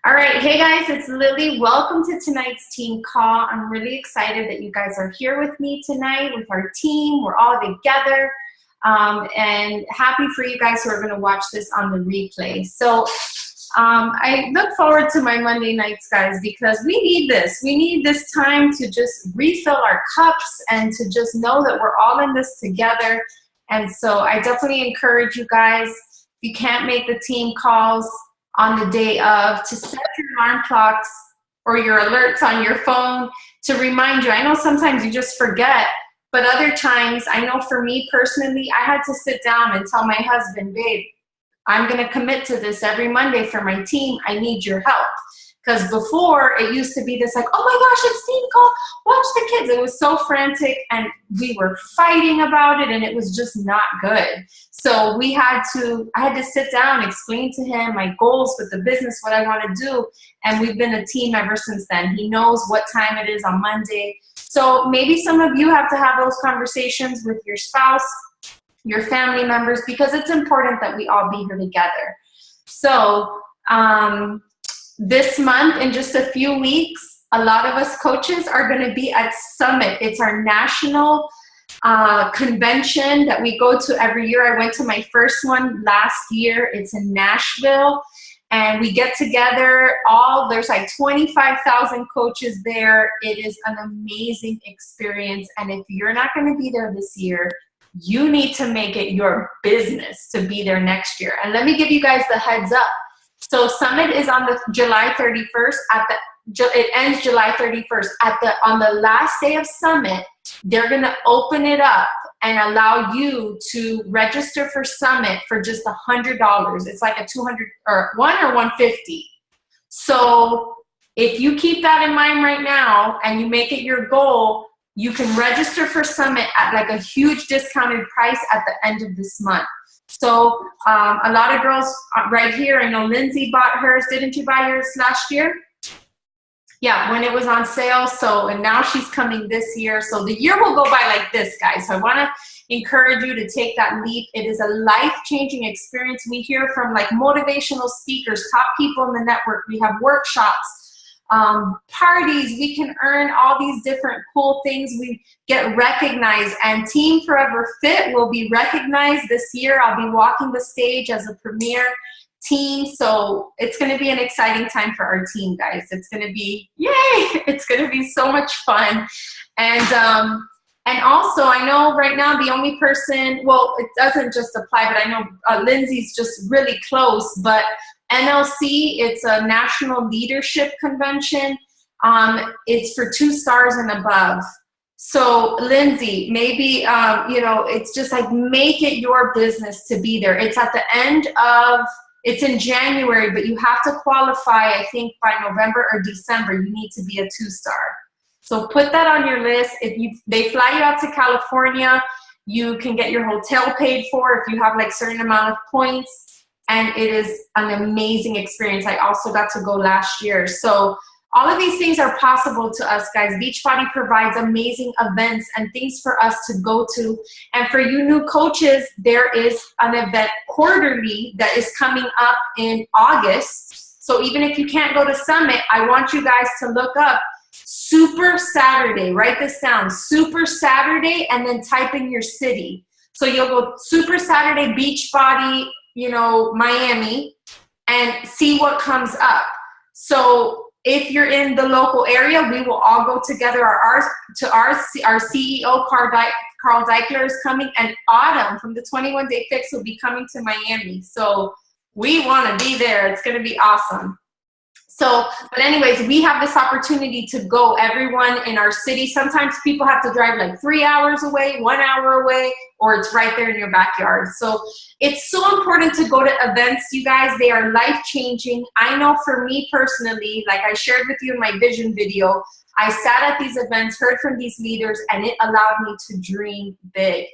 All right, hey guys, it's Lily. Welcome to tonight's team call. I'm really excited that you guys are here with me tonight with our team. We're all together, and happy for you guys who are going to watch this on the replay. So I look forward to my Monday nights, guys, because we need this. We need this time to just refill our cups and to just know that we're all in this together. And so I definitely encourage you guys, if you can't make the team calls on the day of, to set your alarm clocks or your alerts on your phone to remind you. I know sometimes you just forget, but other times, I know for me personally, I had to sit down and tell my husband, babe, I'm gonna commit to this every Monday for my team. I need your help. Because before, it used to be this like, oh my gosh, it's team call, watch the kids. It was so frantic and we were fighting about it and it was just not good. So I had to sit down, explain to him my goals with the business, what I want to do. And we've been a team ever since then. He knows what time it is on Monday. So maybe some of you have to have those conversations with your spouse, your family members, because it's important that we all be here together. So, this month, in just a few weeks, a lot of us coaches are going to be at Summit. It's our national convention that we go to every year. I went to my first one last year. It's in Nashville. And we get together, there's like 25,000 coaches there. It is an amazing experience. And if you're not going to be there this year, you need to make it your business to be there next year. And let me give you guys the heads up. So Summit is on the July 31st. It ends July 31st. On the last day of Summit, they're going to open it up and allow you to register for Summit for just $100. It's like a $200 or $150. So if you keep that in mind right now and you make it your goal, you can register for Summit at like a huge discounted price at the end of this month. So a lot of girls right here, I know Lindsay bought hers. Didn't you buy yours last year? Yeah, when it was on sale. So, and now she's coming this year. So the year will go by like this, guys. So I want to encourage you to take that leap. It is a life-changing experience. We hear from like motivational speakers, top people in the network. We have workshops, parties. We can earn all these different cool things. We get recognized, and Team Forever Fit will be recognized this year. I'll be walking the stage as a premier team. So it's going to be an exciting time for our team, guys. It's going to be, yay! It's going to be so much fun. And also, I know right now the only person, well, it doesn't just apply, but I know Lindsay's just really close, but NLC, it's a national leadership convention. It's for 2 stars and above. So Lindsay, maybe, it's just like, make it your business to be there. It's at the end of, it's in January, but you have to qualify, I think by November or December, you need to be a 2-star. So put that on your list. They fly you out to California, you can get your hotel paid for if you have like certain amount of points. And it is an amazing experience. I also got to go last year. So all of these things are possible to us, guys. Beachbody provides amazing events and things for us to go to. And for you new coaches, there is an event quarterly that is coming up in August. So even if you can't go to Summit, I want you guys to look up Super Saturday. Write this down, Super Saturday, and then type in your city. So you'll go Super Saturday Beachbody, Miami, and see what comes up. So if you're in the local area, we will all go together. Our CEO, Carl Deichler, is coming, and Autumn from the 21 Day Fix will be coming to Miami. So we want to be there. It's going to be awesome. So, but anyways, we have this opportunity to go, everyone in our city. Sometimes people have to drive like 3 hours away, 1 hour away, or it's right there in your backyard. So it's so important to go to events, you guys. They are life-changing. I know for me personally, like I shared with you in my vision video, I sat at these events, heard from these leaders, and it allowed me to dream big.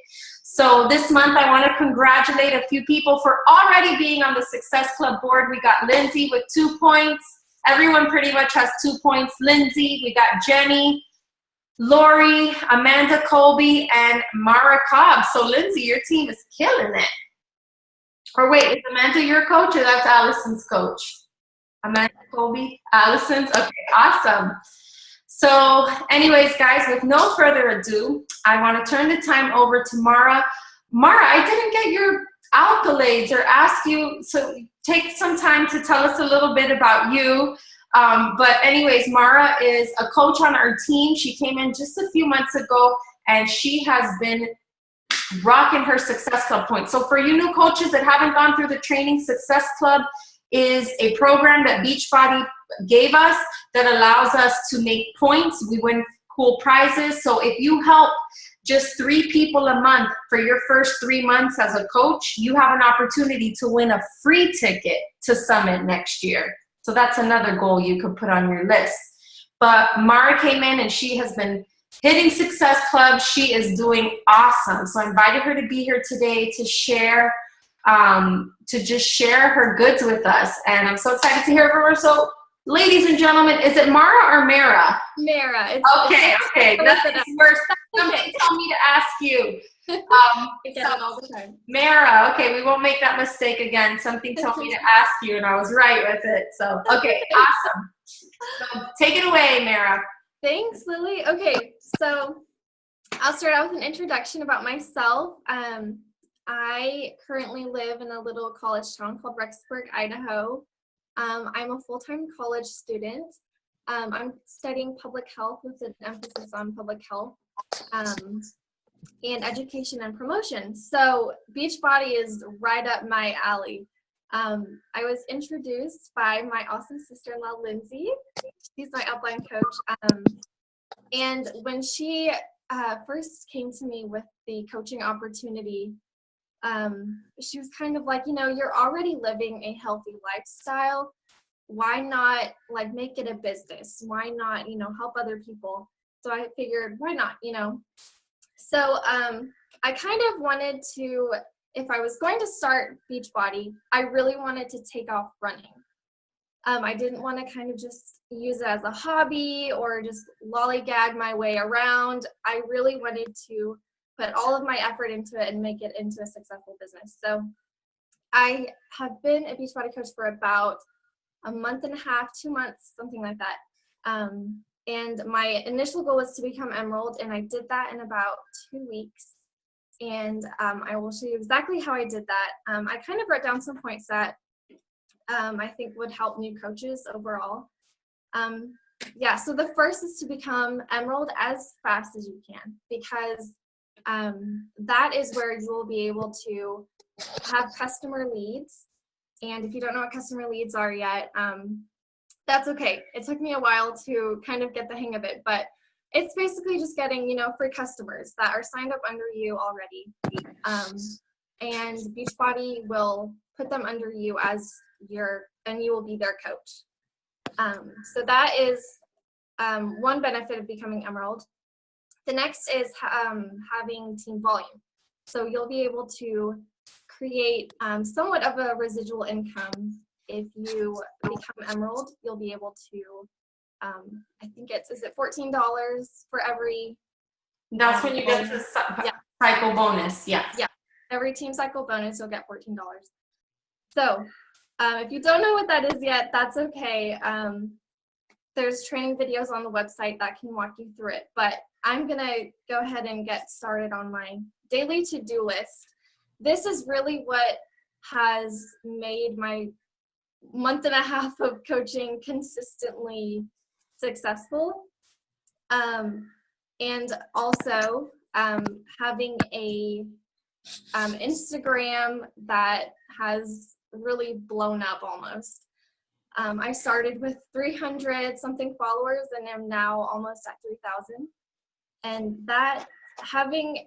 So this month, I want to congratulate a few people for already being on the Success Club board. We got Lindsay with 2 points. Everyone pretty much has 2 points. Lindsay, we got Jenny, Lori, Amanda Colby, and Mara Cobb. So Lindsay, your team is killing it. Or wait, is Amanda your coach or that's Allison's coach? Amanda, Colby, Allison's. Okay, awesome. So anyways, guys, with no further ado, I want to turn the time over to Mara. Mara, I didn't get your accolades or ask you, so take some time to tell us a little bit about you. But anyways, Mara is a coach on our team. She came in just a few months ago, and she has been rocking her Success Club points. So for you new coaches that haven't gone through the training, Success Club is a program that Beachbody gave us that allows us to make points. We win cool prizes. So if you help just 3 people a month for your first 3 months as a coach, you have an opportunity to win a free ticket to Summit next year. So that's another goal you could put on your list. But Mara came in and she has been hitting Success Club. She is doing awesome. So I invited her to be here today to share, to just share her goods with us. And I'm so excited to hear from her. So ladies and gentlemen, is it Mara or Mara? Mara. Okay. Nothing's worse. Somebody told me to ask you. I get it all the time. Mara, okay, we won't make that mistake again. Something told me to ask you and I was right with it. So, okay, awesome. So take it away, Mara. Thanks, Lily. Okay, so I'll start out with an introduction about myself. I currently live in a little college town called Rexburg, Idaho. I'm a full-time college student. I'm studying public health with an emphasis on public health and education and promotion. So Beachbody is right up my alley. I was introduced by my awesome sister-in-law, Lindsay. She's my upline coach. And when she first came to me with the coaching opportunity, she was kind of like, you know, you're already living a healthy lifestyle. Why not like make it a business? Why not, you know, help other people? So I figured, why not, you know? So I kind of wanted to, if I was going to start Beachbody, I really wanted to take off running. I didn't want to kind of just use it as a hobby or just lollygag my way around. I really wanted to put all of my effort into it and make it into a successful business. So I have been a Beachbody coach for about a month and a half, 2 months, something like that. And my initial goal was to become Emerald, and I did that in about 2 weeks. And I will show you exactly how I did that. I kind of wrote down some points that I think would help new coaches overall. Yeah, so the first is to become Emerald as fast as you can, because that is where you will be able to have customer leads. And if you don't know what customer leads are yet, that's okay. It took me a while to kind of get the hang of it, but it's basically just getting, you know, free customers that are signed up under you already. And Beachbody will put them under you as and you will be their coach. So that is one benefit of becoming Emerald. The next is having team volume. So you'll be able to create somewhat of a residual income. If you become Emerald, you'll be able to, I think is it $14 for every? That's when you get the cycle bonus, yeah. Yeah, every team cycle bonus, you'll get $14. So if you don't know what that is yet, that's okay. There's training videos on the website that can walk you through it, but I'm gonna go ahead and get started on my daily to-do list. This is really what has made my month and a half of coaching consistently successful. And also having a Instagram that has really blown up almost. I started with 300 something followers and am now almost at 3,000. And that having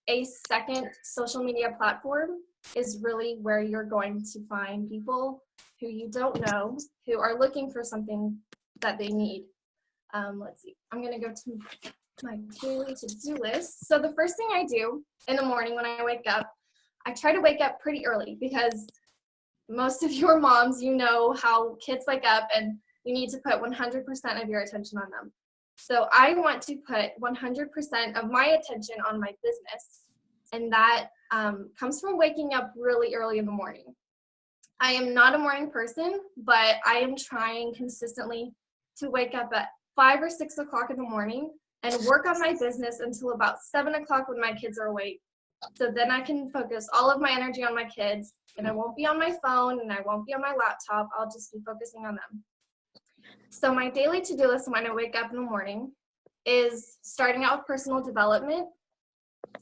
a second social media platform is really where you're going to find people who you don't know, who are looking for something that they need. Let's see, I'm gonna go to my daily to-do list. So the first thing I do in the morning when I wake up, I try to wake up pretty early, because most of your moms, you know how kids wake up and you need to put 100% of your attention on them. So I want to put 100% of my attention on my business, and that comes from waking up really early in the morning. I am not a morning person, but I am trying consistently to wake up at 5 or 6 o'clock in the morning and work on my business until about 7 o'clock when my kids are awake. So then I can focus all of my energy on my kids, and I won't be on my phone and I won't be on my laptop. I'll just be focusing on them. So my daily to-do list when I wake up in the morning is starting out with personal development.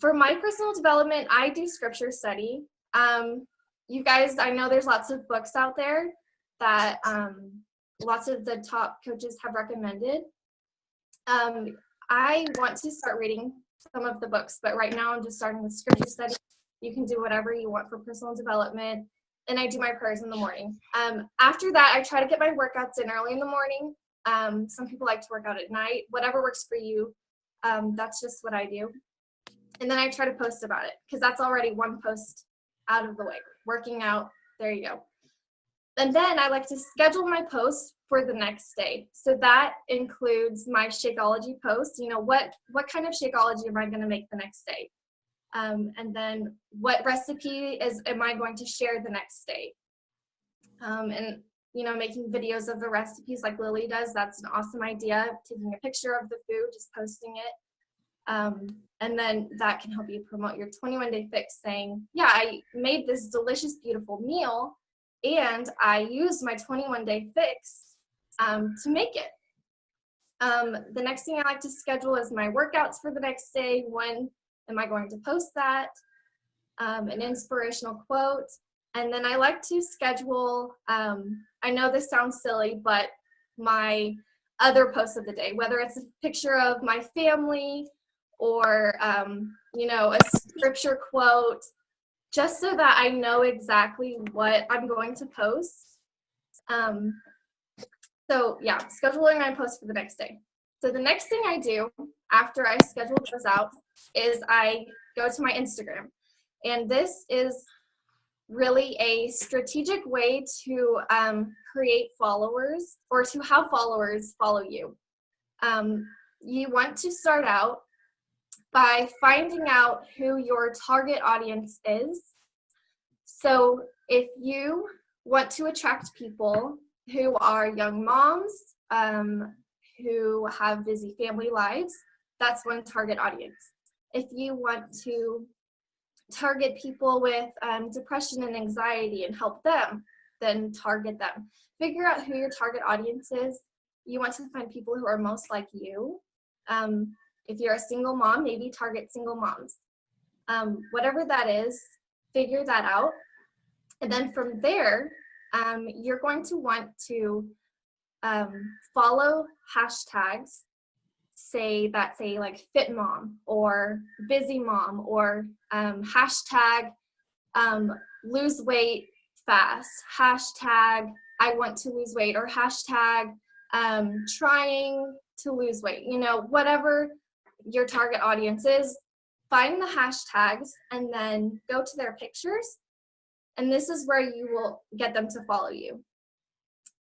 For my personal development, I do scripture study. You guys, I know there's lots of books out there that lots of the top coaches have recommended. I want to start reading some of the books, but right now I'm just starting with scripture study. You can do whatever you want for personal development, and I do my prayers in the morning. After that, I try to get my workouts in early in the morning. Some people like to work out at night. Whatever works for you, that's just what I do. And then I try to post about it because that's already one post out of the way. Working out, there you go. And then I like to schedule my posts for the next day. So that includes my Shakeology post. You know, what kind of Shakeology am I going to make the next day? And then what recipe am I going to share the next day? And, you know, making videos of the recipes like Lily does, that's an awesome idea. Taking a picture of the food, just posting it. And then that can help you promote your 21-day fix, saying, yeah, I made this delicious, beautiful meal, and I used my 21-day fix to make it. The next thing I like to schedule is my workouts for the next day. When am I going to post that? An inspirational quote. And then I like to schedule, I know this sounds silly, but my other posts of the day, whether it's a picture of my family or, you know, a scripture quote, just so that I know exactly what I'm going to post. So yeah, scheduling my post for the next day. So the next thing I do after I schedule those out is I go to my Instagram. And this is really a strategic way to create followers, or to have followers follow you. You want to start out by finding out who your target audience is. So if you want to attract people who are young moms, who have busy family lives, that's one target audience. If you want to target people with depression and anxiety and help them, then target them. Figure out who your target audience is. You want to find people who are most like you. If you're a single mom, maybe target single moms. Whatever that is, figure that out. And then from there, you're going to want to follow hashtags, say like fit mom or busy mom, or hashtag lose weight fast, hashtag I want to lose weight, or hashtag trying to lose weight. You know, whatever your target audience is, find the hashtags and then go to their pictures. And this is where you will get them to follow you.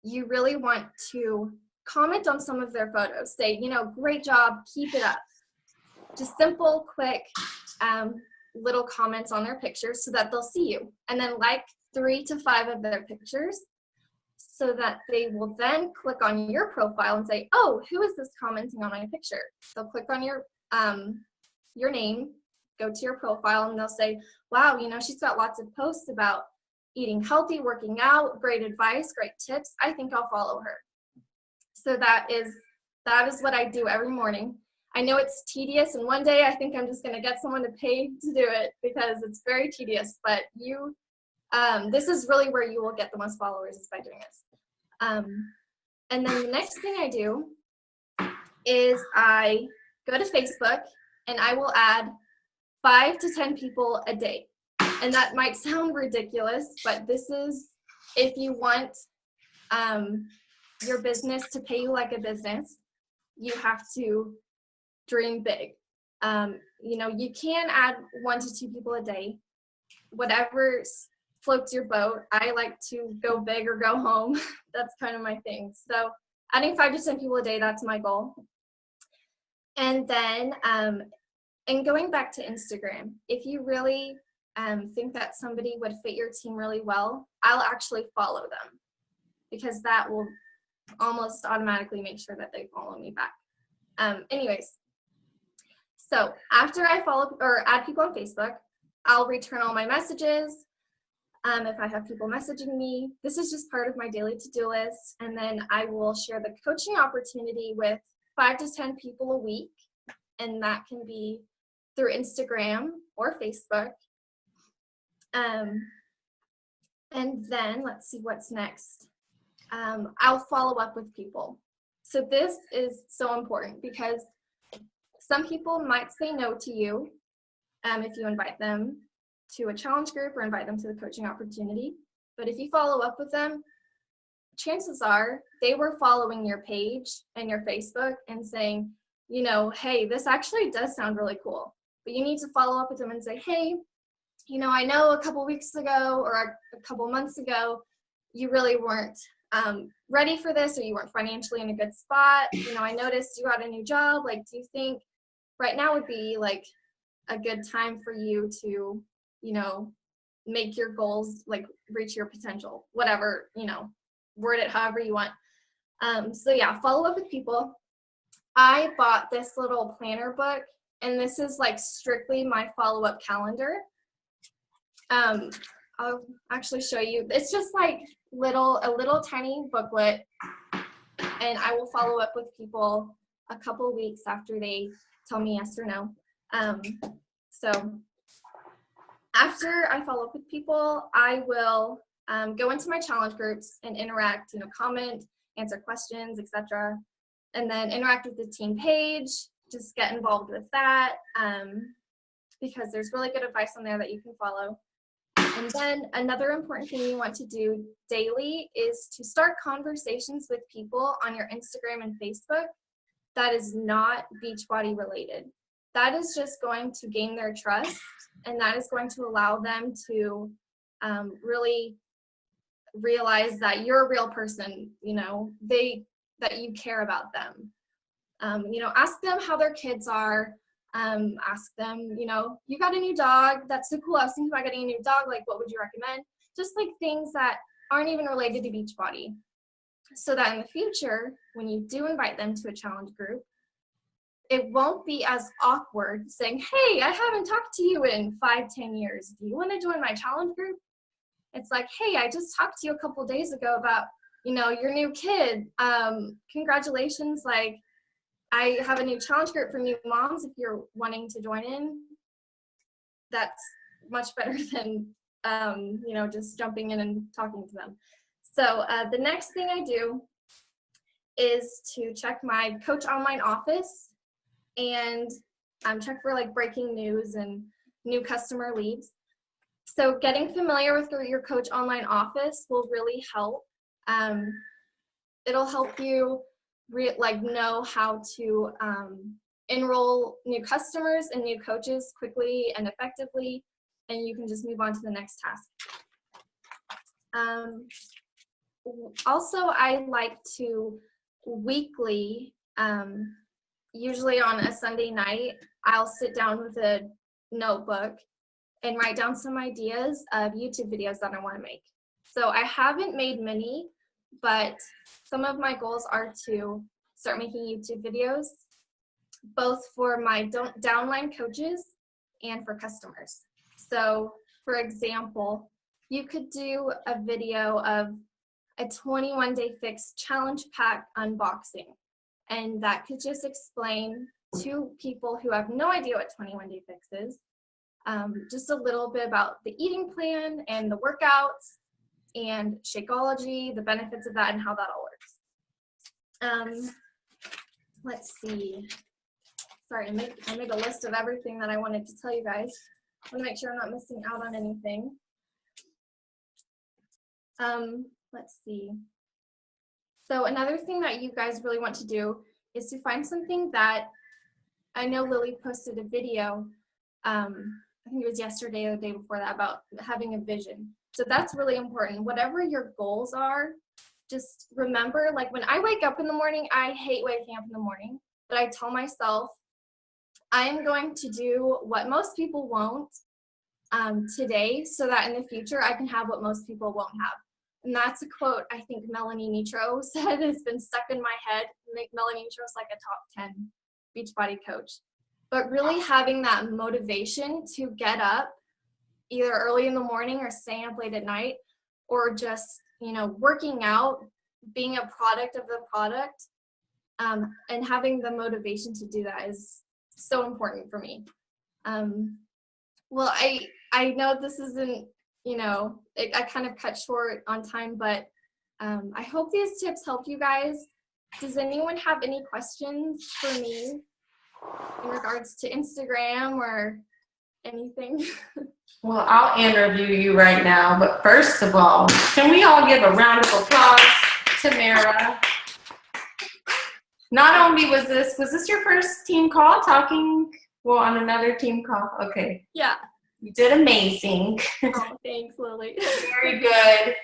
You really want to comment on some of their photos. Say, you know, great job, keep it up. Just simple, quick, little comments on their pictures so that they'll see you. And then like 3 to 5 of their pictures so that they will then click on your profile and say, oh, who is this commenting on my picture? They'll click on your name, go to your profile, and they'll say, wow, you know, she's got lots of posts about eating healthy, working out, great advice, great tips. I think I'll follow her. So that is what I do every morning. I know it's tedious, and one day I think I'm just going to get someone to pay to do it because it's very tedious, but this is really where you will get the most followers, is by doing this. And then the next thing I do is I go to Facebook and I will add 5 to 10 people a day. And that might sound ridiculous, but this is if you want your business to pay you like a business, you have to dream big. You know, you can add 1 to 2 people a day, whatever floats your boat. I like to go big or go home. That's kind of my thing. So adding 5 to 10 people a day, that's my goal. And then, and going back to Instagram, if you really think that somebody would fit your team really well, I'll actually follow them, because that will almost automatically make sure that they follow me back. Anyways, so after I follow or add people on Facebook, I'll return all my messages. If I have people messaging me, this is just part of my daily to-do list. And then I will share the coaching opportunity with 5 to 10 people a week. And that can be through Instagram or Facebook. And then let's see what's next. I'll follow up with people. So this is so important because some people might say no to you if you invite them to a challenge group or invite them to the coaching opportunity. But if you follow up with them, chances are they were following your page and your Facebook and saying, you know, hey, this actually does sound really cool. But you need to follow up with them and say, hey, you know, I know a couple weeks ago or a couple months ago, you really weren't ready for this, or you weren't financially in a good spot. You know, I noticed you got a new job. Like, do you think right now would be like a good time for you to, you know, make your goals, like reach your potential, whatever, you know, word it however you want. So yeah, follow up with people. I bought this little planner book, and this is like strictly my follow-up calendar. I'll actually show you. It's just like a little tiny booklet, and I will follow up with people a couple weeks after they tell me yes or no. So after I follow up with people, I will go into my challenge groups and interact, you know, comment, answer questions, etc. And then interact with the team page, just get involved with that, because there's really good advice on there that you can follow. And then another important thing you want to do daily is to start conversations with people on your Instagram and Facebook that is not Beachbody related. That is just going to gain their trust, and that is going to allow them to really realize that you're a real person, you know, that you care about them. You know, ask them how their kids are. Ask them, you know, you got a new dog, that's so cool, I was thinking about getting a new dog, like what would you recommend? Just like things that aren't even related to Beachbody, so that in the future, when you do invite them to a challenge group, it won't be as awkward saying, hey, I haven't talked to you in 5-10 years, do you want to join my challenge group? It's like, hey, I just talked to you a couple days ago about, you know, your new kid, congratulations, like I have a new challenge group for new moms if you're wanting to join in. That's much better than, you know, just jumping in and talking to them. So the next thing I do is to check my Coach Online office and check for like breaking news and new customer leads. So getting familiar with your Coach Online office will really help. It'll help you know how to enroll new customers and new coaches quickly and effectively, and you can just move on to the next task. Also, I like to weekly, usually on a Sunday night, I'll sit down with a notebook and write down some ideas of YouTube videos that I want to make. So I haven't made many, but some of my goals are to start making YouTube videos, both for my downline coaches and for customers. So for example, you could do a video of a 21-day fix challenge pack unboxing. And that could just explain to people who have no idea what 21-day fix is, just a little bit about the eating plan and the workouts and Shakeology, the benefits of that and how that all works. Let's see. Sorry, I made a list of everything that I wanted to tell you guys. I want to make sure I'm not missing out on anything. Let's see. So another thing that you guys really want to do is to find something that, I know Lily posted a video, I think it was yesterday or the day before that, about having a vision. So that's really important. Whatever your goals are, just remember, like when I wake up in the morning, I hate waking up in the morning, but I tell myself, I'm going to do what most people won't, today so that in the future I can have what most people won't have. And that's a quote I think Melanie Nitro said has been stuck in my head. Melanie Nitro is like a top 10 Beachbody coach. But really having that motivation to get up either early in the morning or staying up late at night, or just, you know, working out, being a product of the product, and having the motivation to do that is so important for me. Well, I know this isn't, you know, I kind of cut short on time, but I hope these tips helped you guys. Does anyone have any questions for me in regards to Instagram or anything? Well, I'll interview you right now, but first of all, can we all give a round of applause to Mara? Not only was this your first team call talking, well, on another team call? Okay. Yeah. You did amazing. Oh, thanks, Lily. Very good.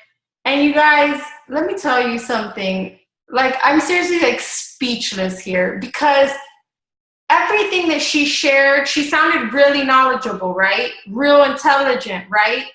And you guys, let me tell you something. Like, I'm seriously like speechless here because everything that she shared, she sounded really knowledgeable, right? Real intelligent, right?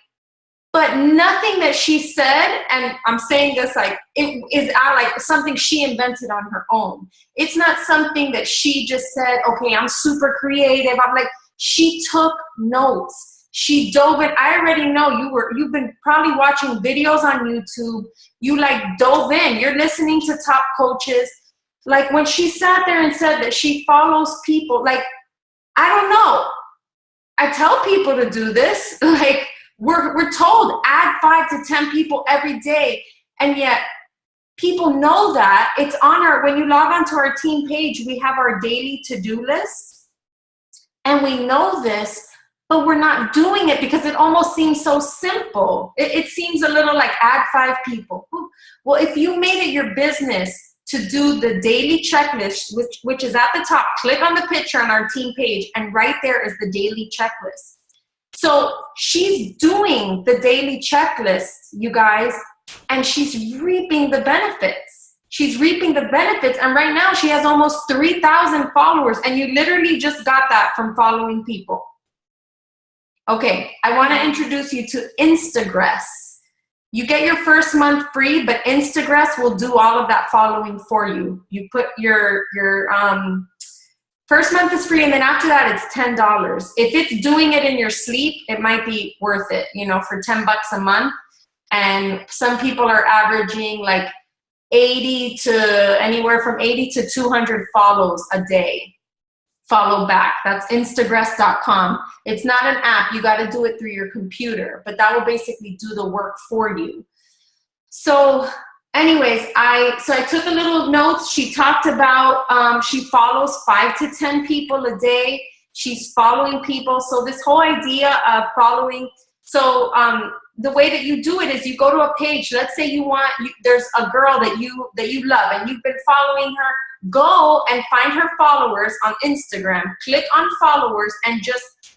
But nothing that she said, and I'm saying this like it is like something she invented on her own. It's not something that she just said, okay, I'm super creative. I'm like, she took notes. She dove in. I already know you've been probably watching videos on YouTube. You like dove in. You're listening to top coaches. Like when she sat there and said that she follows people, like, I don't know. I tell people to do this. Like, we're told add 5 to 10 people every day. And yet people know that. It's on our, when you log onto our team page, we have our daily to-do list. And we know this, but we're not doing it because it almost seems so simple. It seems a little like add 5 people. Well, if you made it your business to do the daily checklist, which is at the top, click on the picture on our team page, and right there is the daily checklist. So she's doing the daily checklist, you guys, and she's reaping the benefits. She's reaping the benefits, and right now she has almost 3,000 followers, and you literally just got that from following people. Okay, I want to introduce you to Instagress. You get your first month free, but Instagress will do all of that following for you. You put your first month is free, and then after that, it's $10. If it's doing it in your sleep, it might be worth it, you know, for $10 a month. And some people are averaging like 80 to anywhere from 80 to 200 follows a day. Follow back. That's Instagress.com. It's not an app. You got to do it through your computer, but that will basically do the work for you. So anyways, I took a little notes. She talked about, she follows 5 to 10 people a day. She's following people. So this whole idea of following, so the way that you do it is you go to a page. Let's say there's a girl that you love and you've been following her. Go and find her followers on Instagram. Click on followers and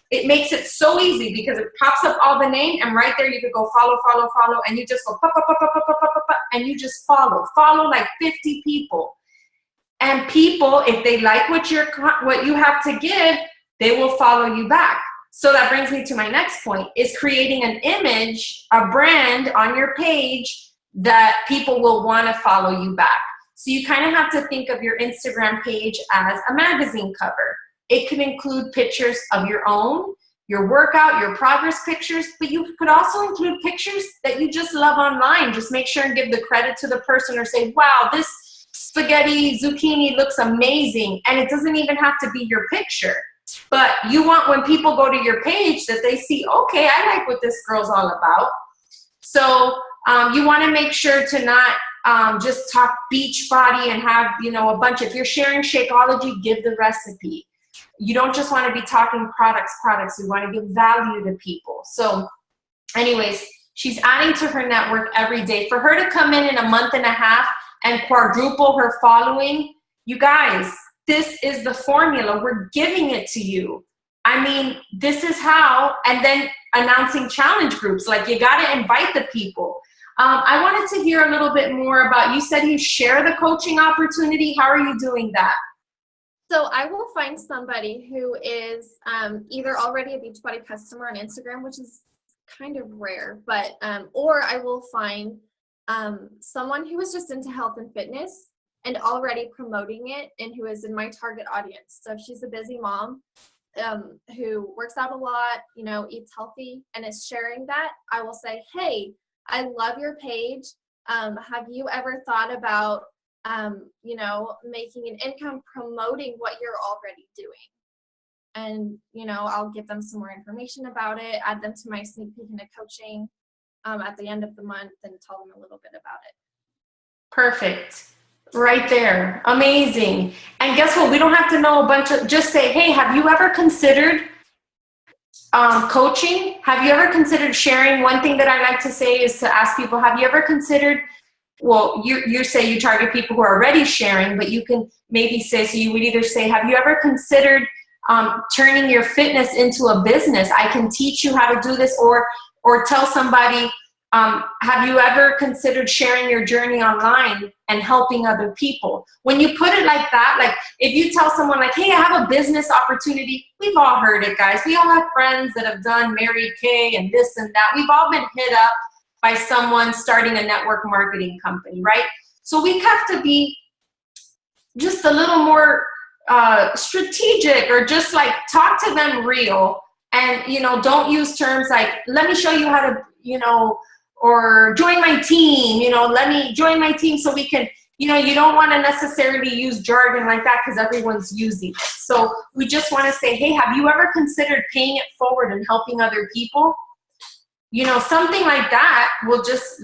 it makes it so easy because it pops up all the name, and right there you could go follow, and you just go pop, and you just follow like 50 people. And people, if they like what you have to give, they will follow you back. So that brings me to my next point, is creating an image, a brand on your page that people will want to follow you back. So you kind of have to think of your Instagram page as a magazine cover. It could include pictures of your own, your workout, your progress pictures, but you could also include pictures that you just love online. Just make sure and give the credit to the person, or say, wow, this spaghetti zucchini looks amazing. And it doesn't even have to be your picture. But you want, when people go to your page, that they see, okay, I like what this girl's all about. So you want to make sure to not just talk Beachbody and have, you know, a bunch. If you're sharing Shakeology, give the recipe. You don't just want to be talking products. You want to give value to people. So anyways, she's adding to her network every day. For her to come in a month and a half and quadruple her following, you guys, this is the formula. We're giving it to you. I mean, this is how, and then announcing challenge groups. Like, you got to invite the people. I wanted to hear a little bit more about, you said you share the coaching opportunity. How are you doing that? So I will find somebody who is either already a Beachbody customer on Instagram, which is kind of rare, but or I will find someone who is just into health and fitness and already promoting it and who is in my target audience. So if she's a busy mom who works out a lot, you know, eats healthy and is sharing that, I will say, hey, I love your page. Have you ever thought about, you know, making an income promoting what you're already doing? And, you know, I'll give them some more information about it, add them to my sneak peek into coaching at the end of the month and tell them a little bit about it. Perfect. Right there. Amazing. And guess what? We don't have to know a bunch of, just say, hey, have you ever considered coaching? Have you ever considered sharing? One thing that I like to say is to ask people, have you ever considered, well, you say you target people who are already sharing, but you can maybe say, so you would either say, have you ever considered turning your fitness into a business? I can teach you how to do this, or tell somebody, have you ever considered sharing your journey online and helping other people? When you put it like that, like if you tell someone like, hey, I have a business opportunity, we've all heard it, guys. We all have friends that have done Mary Kay and this and that. We've all been hit up by someone starting a network marketing company, right? So we have to be just a little more strategic, or just like talk to them real, and, you know, don't use terms like, let me show you how to, you know, or join my team, you know, let me join my team so we can, you know, you don't want to necessarily use jargon like that because everyone's using it. So we just want to say, hey, have you ever considered paying it forward and helping other people? You know, something like that will just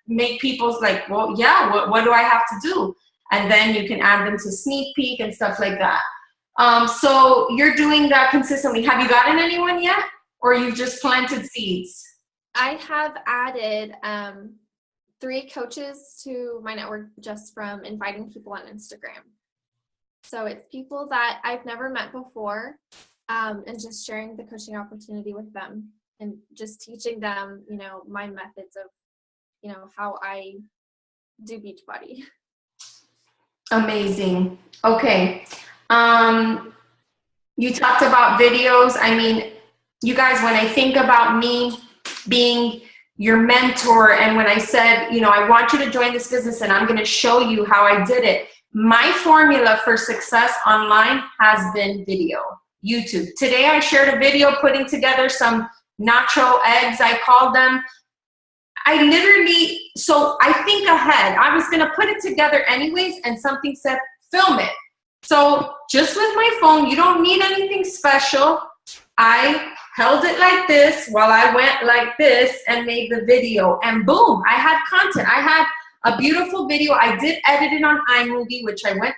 make people like, well, yeah, what do I have to do? And then you can add them to sneak peek and stuff like that. So you're doing that consistently. Have you gotten anyone yet? Or you've just planted seeds? I have added 3 coaches to my network just from inviting people on Instagram. So it's people that I've never met before, and just sharing the coaching opportunity with them and just teaching them, you know, my methods of, you know, how I do Beachbody. Amazing. Okay. You talked about videos. I mean, you guys, when I think about me being your mentor, and when I said, you know, I want you to join this business and I'm going to show you how I did it, my formula for success online has been video, YouTube. Today I shared a video putting together some nacho eggs, I called them. I literally, so I think ahead. I was going to put it together anyways, and something said, film it. So just with my phone, you don't need anything special. I held it like this while I went like this and made the video, and boom, I had content. I had a beautiful video. I did edit it on iMovie, which I went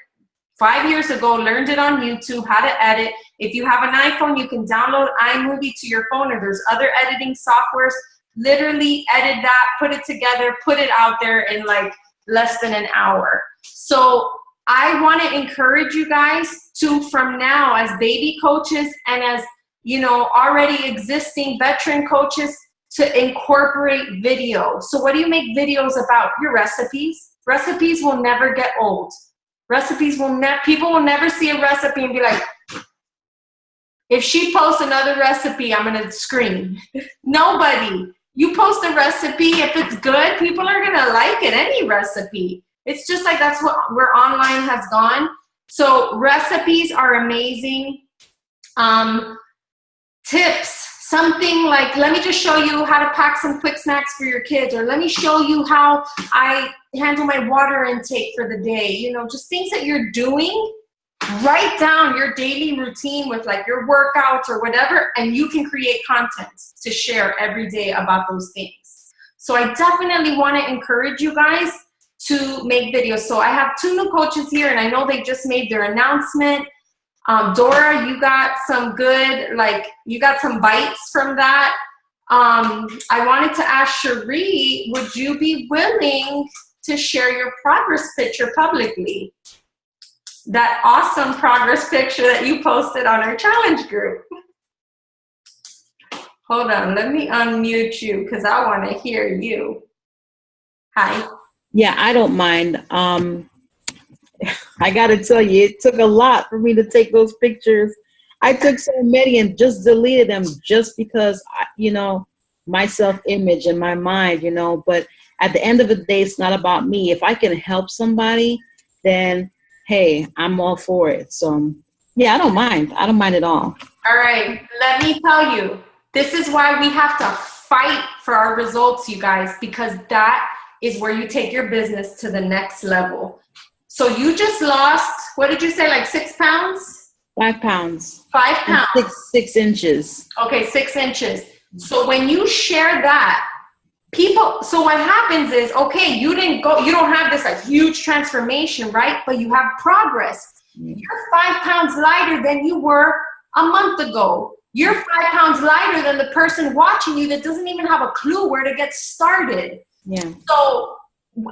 5 years ago, learned it on YouTube, how to edit. If you have an iPhone, you can download iMovie to your phone, or there's other editing softwares. Literally edit that, put it together, put it out there in like less than an hour. So I want to encourage you guys to, from now, as baby coaches and as, you know, already existing veteran coaches, to incorporate video. So what do you make videos about? Your recipes. Recipes will never get old. Recipes will never, people will never see a recipe and be like, if she posts another recipe, I'm going to scream. Nobody. You post a recipe, if it's good, people are going to like it, any recipe. It's just like that's where online has gone. So recipes are amazing. Tips, something like, let me just show you how to pack some quick snacks for your kids, or let me show you how I handle my water intake for the day. You know, just things that you're doing. Write down your daily routine with like your workouts or whatever, and you can create content to share every day about those things. So I definitely want to encourage you guys to make videos. So I have 2 new coaches here, and I know they just made their announcement. Dora, you got some good, like, you got some bites from that. I wanted to ask Cherie, would you be willing to share your progress picture publicly? That awesome progress picture that you posted on our challenge group. Hold on, let me unmute you because I want to hear you. Hi. Yeah, I don't mind. I got to tell you, it took a lot for me to take those pictures. I took so many and just deleted them just because, my self-image and my mind, but at the end of the day, it's not about me. If I can help somebody, then, hey, I'm all for it. So, yeah, I don't mind. I don't mind at all. All right, let me tell you, this is why we have to fight for our results, you guys, because that is where you take your business to the next level. So you just lost, what did you say, like 6 pounds? 5 pounds. 5 pounds. 6 inches. Okay, 6 inches. So when you share that, people, so what happens is, okay, you don't have this like huge transformation, right? But you have progress. You're 5 pounds lighter than you were a month ago. You're 5 pounds lighter than the person watching you that doesn't even have a clue where to get started. Yeah. So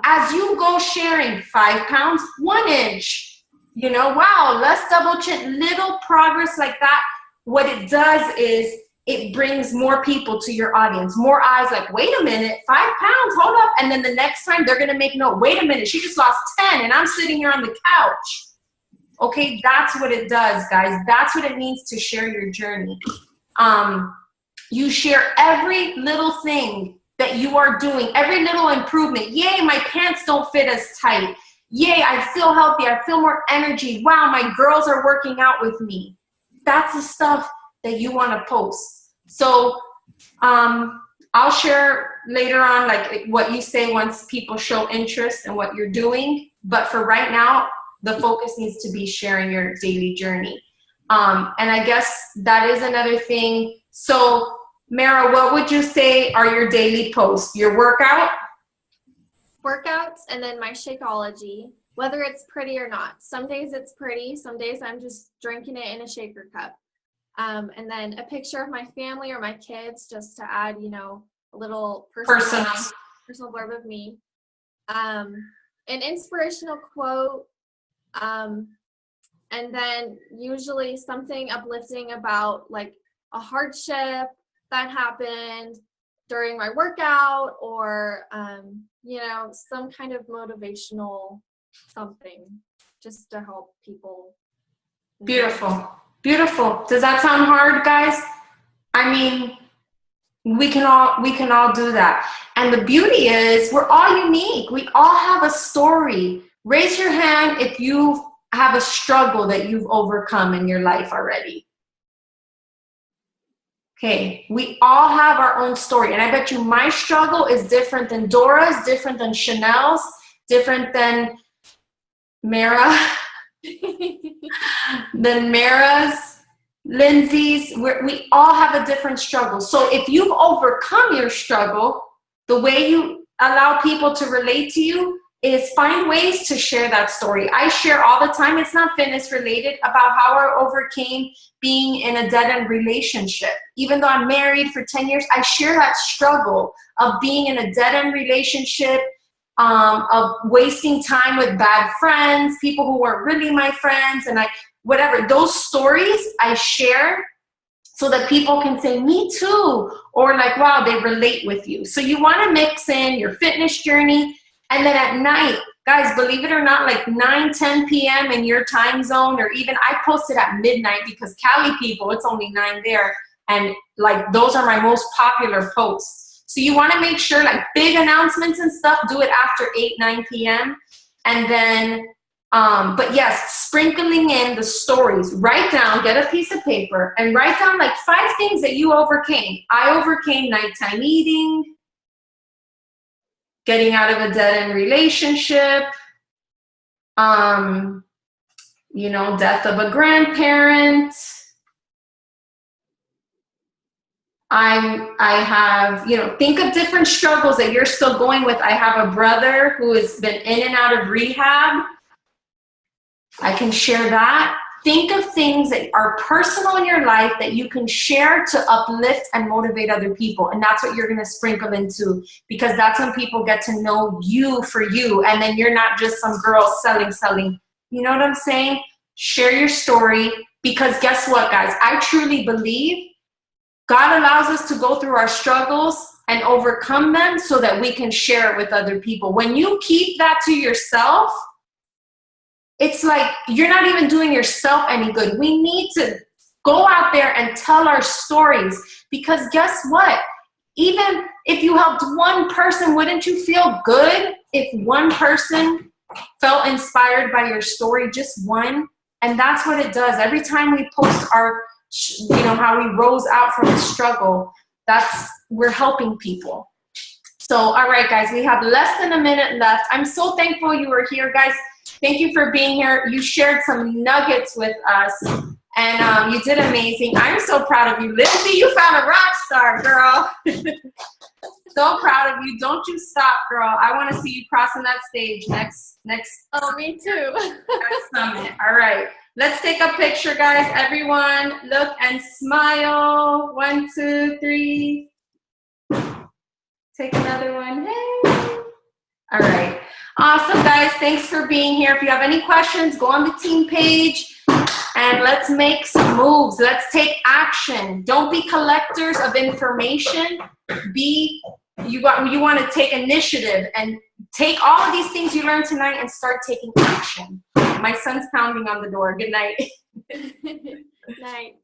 as you go sharing 5 pounds, 1 inch, wow, let's double check little progress like that. What it does is it brings more people to your audience, more eyes like, wait a minute, 5 pounds, hold up. And then the next time they're going to make note, wait a minute, she just lost 10 and I'm sitting here on the couch. Okay, that's what it does, guys. That's what it means to share your journey. You share every little thing that you are doing, every little improvement. Yay, my pants don't fit as tight. Yay, I feel healthy. I feel more energy. Wow, my girls are working out with me. That's the stuff that you want to post. So I'll share later on like what you say once people show interest in what you're doing. But for right now, the focus needs to be sharing your daily journey. And I guess that is another thing. So Mara, what would you say are your daily posts? Your Workouts, and then my Shakeology, whether it's pretty or not. Some days it's pretty. Some days I'm just drinking it in a shaker cup. And then a picture of my family or my kids just to add, a little personal blurb of me. An inspirational quote. And then usually something uplifting about like a hardship that happened during my workout or, some kind of motivational something just to help people. Beautiful. Beautiful. Does that sound hard, guys? I mean, we can all do that. And the beauty is we're all unique. We all have a story. Raise your hand if you have a struggle that you've overcome in your life already. Okay, we all have our own story. And I bet you my struggle is different than Dora's, different than Chanel's, different than Mara, than Mara's, Lindsay's. We all have a different struggle. So if you've overcome your struggle, the way you allow people to relate to you is find ways to share that story. I share all the time, it's not fitness related, about how I overcame being in a dead-end relationship. Even though I'm married for 10 years, I share that struggle of being in a dead-end relationship, of wasting time with bad friends, people who weren't really my friends, and whatever. Those stories I share so that people can say, me too, or like, wow, they relate with you. So you want to mix in your fitness journey. And then at night, guys, believe it or not, like 9, 10 p.m. in your time zone, or even I posted at midnight because Cali people, it's only 9 there. And like, those are my most popular posts. So you want to make sure like big announcements and stuff, do it after 8, 9 p.m. And then, but yes, sprinkling in the stories. Write down, get a piece of paper and write down like 5 things that you overcame. I overcame nighttime eating, getting out of a dead-end relationship, death of a grandparent. I have, think of different struggles that you're still going with. I have a brother who has been in and out of rehab. I can share that. Think of things that are personal in your life that you can share to uplift and motivate other people. And that's what you're going to sprinkle into, because that's when people get to know you for you. And then you're not just some girl selling. You know what I'm saying? Share your story, because guess what, guys? I truly believe God allows us to go through our struggles and overcome them so that we can share it with other people. When you keep that to yourself, it's like you're not even doing yourself any good. We need to go out there and tell our stories, because guess what? Even if you helped one person, wouldn't you feel good if one person felt inspired by your story, just one? And that's what it does. Every time we post our, how we rose out from the struggle, we're helping people. So, all right, guys, we have less than a minute left. I'm so thankful you were here, guys. Thank you for being here. You shared some nuggets with us, and you did amazing. I'm so proud of you. Lindsay, you found a rock star, girl. So proud of you. Don't you stop, girl. I want to see you crossing that stage next. Oh, me too. Next summit. All right. Let's take a picture, guys. Everyone, look and smile. 1, 2, 3. Take another one. Hey. All right. Awesome, guys. Thanks for being here. If you have any questions, go on the team page and let's make some moves. Let's take action. Don't be collectors of information. You want to take initiative and take all of these things you learned tonight and start taking action. My son's pounding on the door. Good night. Night.